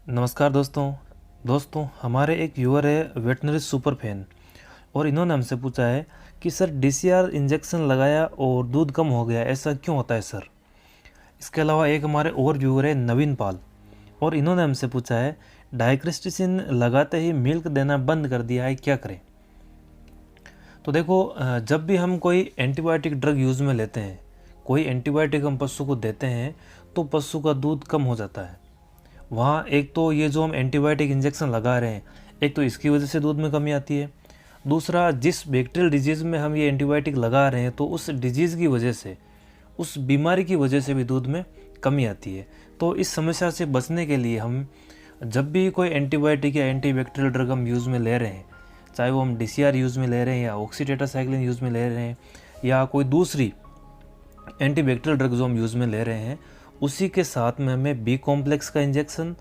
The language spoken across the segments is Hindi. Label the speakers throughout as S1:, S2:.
S1: नमस्कार दोस्तों हमारे एक व्यूअर है वेटनरी सुपर फैन और इन्होंने हमसे पूछा है कि सर डीसीआर इंजेक्शन लगाया और दूध कम हो गया, ऐसा क्यों होता है सर। इसके अलावा एक हमारे और व्यूअर है नवीन पाल और इन्होंने हमसे पूछा है डाइक्रिस्टिसिन लगाते ही मिल्क देना बंद कर दिया है, क्या करें। तो देखो, जब भी हम कोई एंटीबायोटिक ड्रग यूज़ में लेते हैं, कोई एंटीबायोटिक हम पशु को देते हैं तो पशु का दूध कम हो जाता है। वहाँ एक तो ये जो हम एंटीबायोटिक इंजेक्शन लगा रहे हैं, एक तो इसकी वजह से दूध में कमी आती है। दूसरा, जिस बैक्टीरियल डिजीज़ में हम ये एंटीबायोटिक लगा रहे हैं तो उस डिजीज़ की वजह से, उस बीमारी की वजह से भी दूध में कमी आती है। तो इस समस्या से बचने के लिए हम जब भी कोई एंटीबायोटिक या एंटीबैक्टीरियल ड्रग हम यूज़ में ले रहे हैं, चाहे वो हम डीसीआर यूज़ में ले रहे हैं या ऑक्सीटेट्रासाइक्लिन यूज़ में ले रहे हैं या कोई दूसरी एंटीबैक्टीरियल ड्रग जो हम यूज़ में ले रहे हैं, उसी के साथ में हमें बी कॉम्प्लेक्स का इंजेक्शन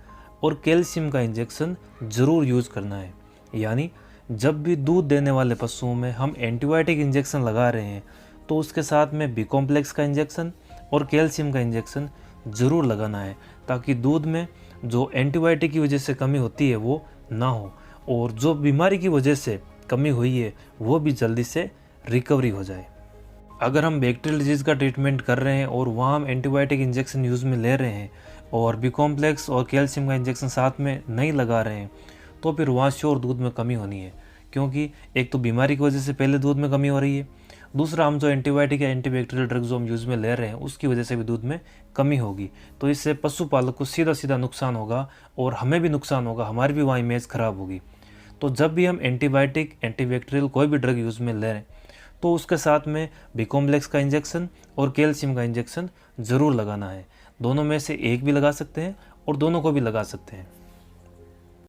S1: और कैल्शियम का इंजेक्शन ज़रूर यूज़ करना है। यानी जब भी दूध देने वाले पशुओं में हम एंटीबायोटिक इंजेक्शन लगा रहे हैं तो उसके साथ में बी कॉम्प्लेक्स का इंजेक्शन और कैल्शियम का इंजेक्शन ज़रूर लगाना है, ताकि दूध में जो एंटीबायोटिक की वजह से कमी होती है वो ना हो और जो बीमारी की वजह से कमी हुई है वो भी जल्दी से रिकवरी हो जाए। अगर हम बैक्टीरियल डिजीज़ का ट्रीटमेंट कर रहे हैं और वहाँ हम एंटीबायोटिक इंजेक्शन यूज़ में ले रहे हैं और बी कॉम्प्लेक्स और कैल्शियम का इंजेक्शन साथ में नहीं लगा रहे हैं, तो फिर वहाँ श्योर दूध में कमी होनी है। क्योंकि एक तो बीमारी की वजह से पहले दूध में कमी हो रही है, दूसरा हम जो एंटीबायोटिक या एंटीबैक्टीरियल ड्रग जो हम यूज़ में ले रहे हैं उसकी वजह से भी दूध में कमी होगी। तो इससे पशुपालक को सीधा सीधा नुकसान होगा और हमें भी नुकसान होगा, हमारी भी वहाँ इमेज ख़राब होगी। तो जब भी हम एंटीबायोटिक एंटीबैक्टीरियल कोई भी ड्रग यूज़ में ले रहे हैं तो उसके साथ में बी कॉम्प्लेक्स का इंजेक्शन और कैल्शियम का इंजेक्शन ज़रूर लगाना है। दोनों में से एक भी लगा सकते हैं और दोनों को भी लगा सकते हैं।